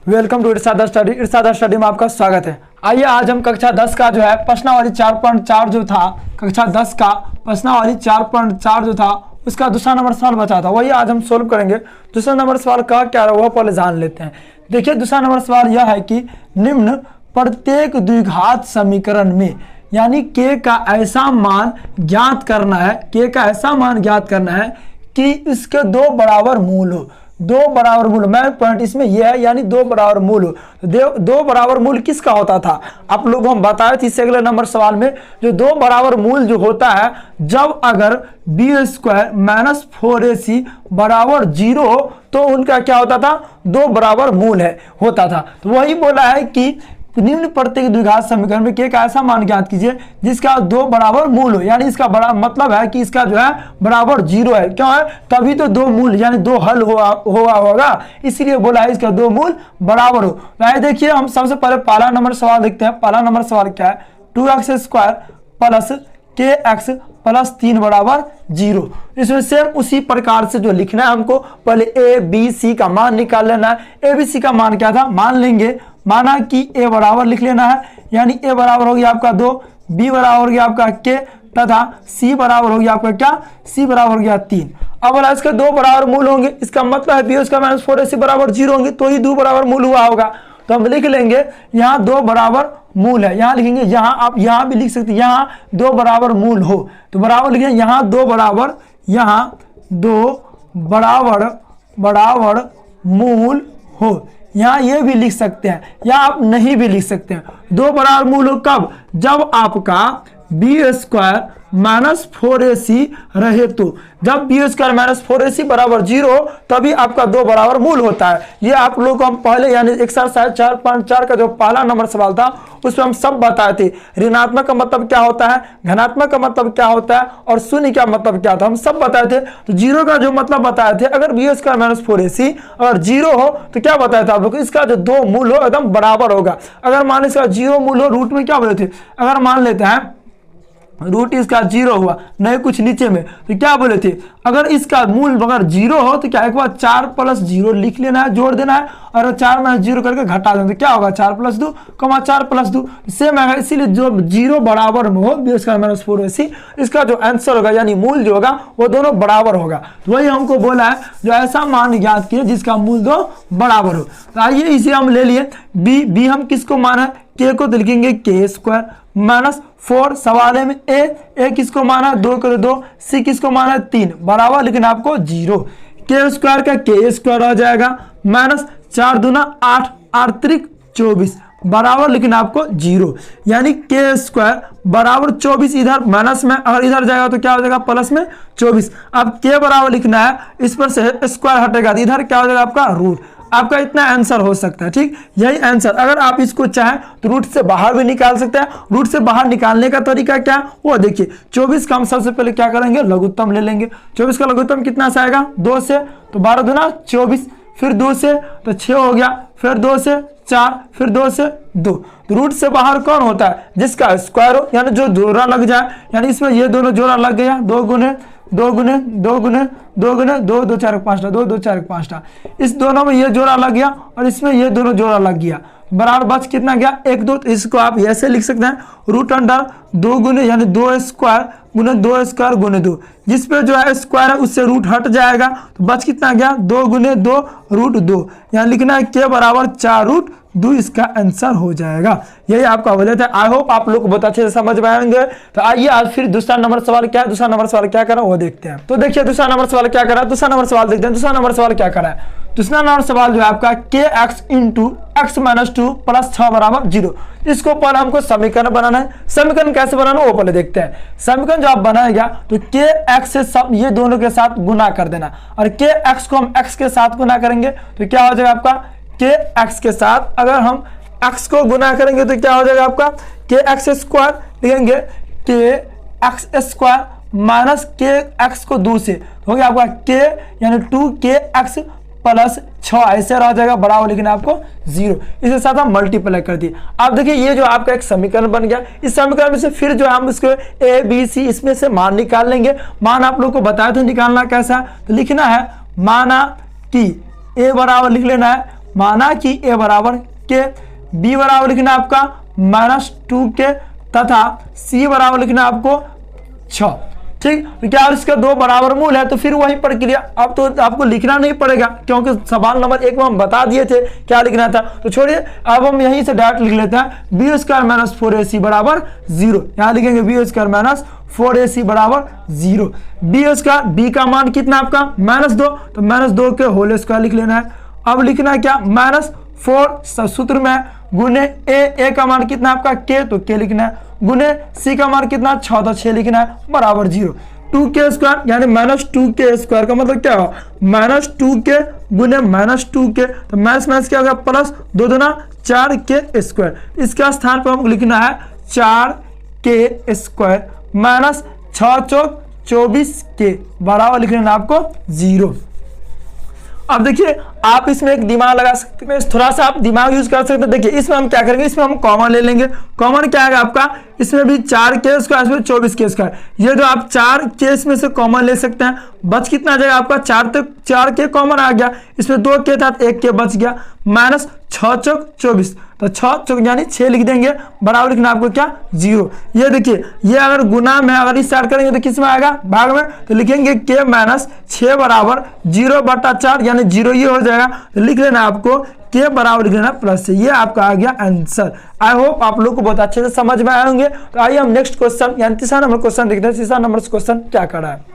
Welcome to Irshad study. Irshad study में आपका स्वागत है। आइए आज हम कक्षा 10 का जो है प्रश्नावली 4.4 जो था, कक्षा 10 का प्रश्नावली 4.4 जो था उसका दूसरा नंबर सवाल बचा था, वही आज हम सोल्व करेंगे। दूसरा नंबर सवाल का क्या है वह पहले जान लेते हैं। देखिए दूसरा नंबर सवाल यह है कि निम्न प्रत्येक द्विघात समीकरण में यानी के का ऐसा मान ज्ञात करना है, के का ऐसा मान ज्ञात करना है कि इसके दो बराबर मूल हो। दो बराबर मूल, मैं पॉइंट इसमें यह है यानी दो बराबर मूल हो। दो बराबर मूल किसका होता था आप लोगों को हम बताए थे इससे अगले नंबर सवाल में। जो दो बराबर मूल जो होता है जब अगर b² - 4ac बराबर 0 हो तो उनका क्या होता था, दो बराबर मूल है होता था। तो वही बोला है कि निम्न प्रत्येक द्विघात समीकरण में के का ऐसा मान ज्ञात कीजिए जिसका दो बराबर मूल हो, यानी इसका बड़ा मतलब है कि इसका जो है बराबर 0 है। क्यों है, तभी तो दो मूल यानी दो हल होगा, इसीलिए बोला है इसका दो मूल बराबर हो। तो देखिए हम सबसे पहले पहला नंबर सवाल देखते हैं। पहला नंबर सवाल क्या है, 2x² + kx + 3 बराबर 0। इसमें सेम उसी प्रकार से जो लिखना है हमको, पहले a b c का मान निकाल लेना है। a b c का मान क्या था, मान लेंगे, माना कि a बराबर लिख लेना है, यानी a बराबर हो गया आपका 2, b बराबर हो गया आपका k तथा c बराबर हो गया आपका क्या, c बराबर हो गया 3। अब बोला इसके दो बराबर मूल होंगे, इसका मतलब है b² - 4ac बराबर 0 होंगे तो ही दो बराबर मूल हुआ होगा। तो हम लिख लेंगे यहाँ दो बराबर मूल है, यहाँ लिखेंगे, यहाँ आप यहाँ भी लिख सकते हैं यहाँ दो बराबर मूल हो तो बराबर लिखेंगे यहाँ दो बराबर, यहाँ दो बराबर मूल हो। यहाँ ये भी लिख सकते हैं या आप नहीं भी लिख सकते हैं। दो बराबर मूल हो कब, जब आपका b² - 4ac रहे तो, जब b² - 4ac बराबर 0 हो तभी आपका दो बराबर मूल होता है। ये आप लोगों को हम पहले यानी एक्सरसाइज 4.4 का जो पहला नंबर सवाल था उसमें हम सब बताए थे। ऋणात्मक का मतलब क्या होता है, धनात्मक का मतलब क्या होता है और शून्य का मतलब क्या था, हम सब बताए थे। तो 0 का जो मतलब बताए थे, अगर b² - 4ac अगर 0 हो तो क्या बताया था आप लोग, इसका जो दो मूल हो एकदम बराबर होगा। अगर मान इसका 0 मूल हो, रूट में क्या बोले थे, अगर मान लेते हैं रूट इसका 0 हुआ, नहीं कुछ नीचे में, तो क्या बोले थे, अगर इसका मूल अगर 0 हो तो क्या एक बार 4 + 0 लिख लेना है, जोड़ देना है, और 4 - 0 करके घटा देना तो क्या होगा 4 + 2, 4 + 2 सेम है। इसीलिए जो 0 बराबर में हो b² - 4ac इसका जो आंसर होगा यानी मूल जो होगा वो दोनों बराबर होगा। तो वही हमको बोला है जो ऐसा मान ज्ञात किए जिसका मूल दो बराबर हो। तो आइए इसे हम ले लिए b हम किसको माना है, k को तो लिखेंगे k² - 4 सवाल में a किसको माना है 2 करे 2, c किसको माना है 3 बराबर, लेकिन आपको 0 k² का k² आ जाएगा -4 दूना 8 8 त्रिक 24 बराबर, लेकिन आपको 0 यानी k² बराबर 24 इधर माइनस में, अगर इधर जाएगा तो क्या हो जाएगा प्लस में 24। अब k बराबर लिखना है, इस पर से स्क्वायर हटेगा तो इधर क्या हो जाएगा आपका रूट। आपका इतना आंसर हो सकता है, ठीक यही आंसर। अगर आप इसको चाहें तो रूट से बाहर भी निकाल सकते हैं। रूट से बाहर निकालने का तरीका क्या वो देखिए, 24 का हम सबसे पहले क्या करेंगे, लघुत्तम ले लेंगे। 24 का लघुत्तम कितना से आएगा 2 से, तो 12 दूना 24, फिर 2 से तो 6 हो गया, फिर 2 से 4, फिर 2 से 2। तो रूट से बाहर कौन होता है, जिसका स्क्वायर हो यानी जो जोड़ा लग जाए, यानी इसमें ये दोनों जोड़ा लग गया, 2 गुने 2 गुने 2 गुने 2 गुने 2 2 4 5 2 2 4 5, इस दोनों में ये जोड़ा लग गया और इसमें ये दोनों जोड़ा लग गया, बराबर बच कितना गया 1 2। तो इसको आप ऐसे लिख सकते हैं रूट अंडर 2 गुने यानी 2² गुने 2² गुने 2, जिस पे जो है स्क्वायर है उससे रूट हट जाएगा तो बच कितना गया 2 गुने 2 रूट 2, यहाँ लिखना है k बराबर 4 रूट 2, इसका आंसर हो जाएगा। यही आपका वजह था। आई होप आप लोग बहुत अच्छे से समझ पाएंगे। तो आइए आज फिर दूसरा नंबर सवाल क्या है, दूसरा नंबर सवाल क्या करा वो देखते हैं। तो देखिए दूसरा नंबर सवाल क्या करा, दूसरा नंबर सवाल देखते हैं। दूसरा नंबर सवाल क्या करा है, दूसरा नंबर सवाल जो है आपका kx × x - 2 + 6 बराबर 0। इसको पहले हमको समीकरण बनाना है। समीकरण कैसे बनाना है वो पहले देखते हैं। समीकरण जो आप बनाएगा तो kx से सब ये दोनों के साथ गुना कर देना, और kx को हम x के साथ गुना करेंगे तो क्या हो जाएगा आपका kx के साथ, अगर हम x को गुना करेंगे तो क्या हो जाएगा आपका kx² लिखेंगे kx² माइनस kx को 2 से हो गया आपका k यानी 2kx + 6 ऐसे रह जाएगा बराबर, लेकिन आपको 0 इसके साथ हम मल्टीप्लाई कर दिए। आप देखिए ये जो आपका एक समीकरण बन गया, इस समीकरण में से फिर जो हम इसको a b c इसमें से मान निकाल लेंगे। मान आप लोग को बताया था निकालना कैसा, तो लिखना है माना कि a बराबर लिख लेना है माना कि a बराबर k, b बराबर लिखना आपका -2k तथा c बराबर लिखना आपको 6। ठीक, तो क्या इसका दो बराबर मूल है, तो फिर वही प्रक्रिया अब तो आपको लिखना नहीं पड़ेगा क्योंकि सवाल नंबर 1 में हम बता दिए थे क्या लिखना था। तो छोड़िए, अब हम यहीं से डायरेक्ट लिख लेते हैं b² - 4ac बराबर 0। यहाँ लिखेंगे b² - 4ac बराबर 0। b का मान कितना आपका -2, तो -2 के होल स्क्वायर लिख लेना है। अब लिखना है क्या -4 सूत्र में गुने a का मान कितना आपका k, तो k लिखना है, गुने c का मान कितना 6, तो 6 लिखना है बराबर 0। 2k² यानी -2k² का मतलब क्या हो -2k गुने -2k, तो माइनस क्या होगा प्लस 2 दूना 4k²। इसका स्थान पर हमको लिखना है 4k² -6 चौक 24k बराबर लिख लेना आपको 0। अब देखिए, आप इसमें एक दिमाग लगा सकते हैं, थोड़ा सा आप दिमाग यूज कर सकते हैं। देखिए इसमें हम क्या करेंगे, इसमें हम कॉमन ले लेंगे। कॉमन क्या है आपका, इसमें भी 4k², इसमें 24k²। ये जो आप 4k में से कॉमन ले सकते हैं, बच कितना आ जाएगा आपका 4k कॉमन आ गया, इसमें 2k था तो 1k बच गया, -6 चौक 24, तो 6 चौक यानी 6 लिख देंगे बराबर लिखना आपको क्या 0। ये देखिए, ये अगर गुना में अगर स्टार्ट करेंगे तो किस में आएगा भाग में, तो लिखेंगे k - 6 बराबर 0/4 यानी 0 ये हो जाएगा, तो लिख लेना आपको k बराबर लिख लेना प्लस से। ये आपका आ गया आंसर। आई होप आप लोग को बहुत अच्छे से समझ में आए होंगे। तो आइए हम नेक्स्ट क्वेश्चन यानी तीसरा नंबर क्वेश्चन देखते हैं। तीसरा नंबर क्वेश्चन क्या कर रहा है।